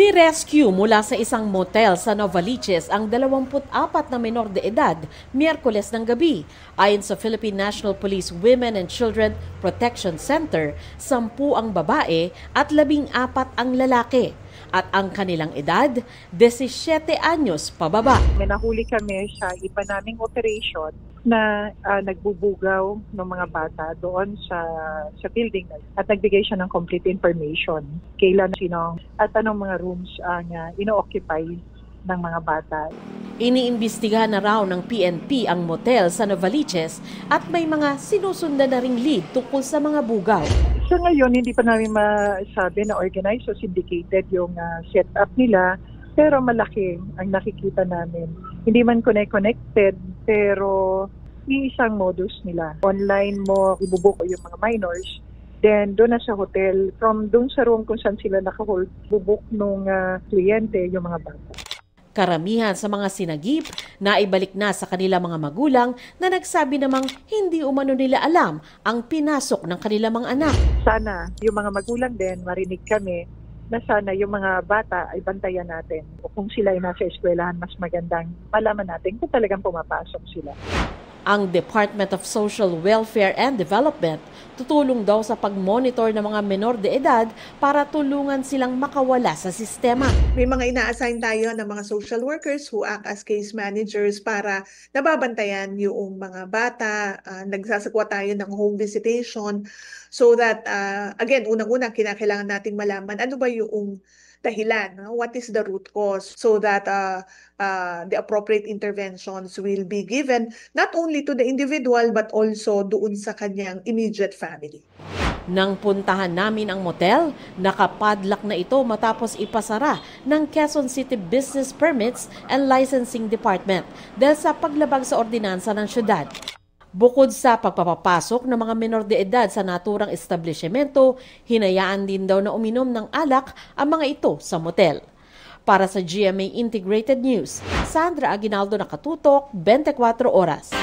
Ni-rescue mula sa isang motel sa Novaliches ang 24 na menor de edad Miyerkules ng gabi. Ayon sa Philippine National Police Women and Children Protection Center, 10 ang babae at 14 ang lalaki. At ang kanilang edad, 17 anyos pababa. May nahuli kami sa iba naming operation na nagbubugaw ng mga bata doon sa building at nagbigay siya ng complete information. Kailan, sino, at anong mga rooms ang ino-occupy ng mga bata. Iniimbestigahan na raw ng PNP ang motel sa Novaliches at may mga sinusundan na ring lead tungkol sa mga bugaw. Sa ngayon, hindi pa namin masabi na organized o syndicated yung setup nila, pero malaki ang nakikita namin. Hindi man connected, pero isang modus nila. Online mo, ibubook yung mga minors, then doon na sa hotel, from doon sa room kung saan sila nakahold, bubuk nung kliyente yung mga bata. Karamihan sa mga sinagip na ibalik na sa kanila mga magulang na nagsabi namang hindi umano nila alam ang pinasok ng kanilang mga anak. Sana yung mga magulang din marinig kami na sana yung mga bata ay bantayan natin. O kung sila ay nasa eskwelahan, mas magandang malaman natin kung talagang pumapasok sila. Ang Department of Social Welfare and Development tutulong daw sa pag-monitor ng mga menor de edad para tulungan silang makawala sa sistema. May mga ina-assign tayo ng mga social workers who act as case managers para nababantayan yung mga bata. Nagsasagawa tayo ng home visitation so that, again, unang-una kinakailangan nating malaman ano ba yung dahilan, what is the root cause, so that the appropriate interventions will be given not only to the individual but also doon sa kanyang immediate family. Nang puntahan namin ang motel, nakapadlock na ito matapos ipasara ng Quezon City Business Permits and Licensing Department dahil sa paglabag sa ordinansa ng syudad. Bukod sa pagpapapasok ng mga menor de edad sa naturang establishmento, hinayaan din daw na uminom ng alak ang mga ito sa motel. Para sa GMA Integrated News, Sandra Aguinaldo, nakatutok, 24 oras.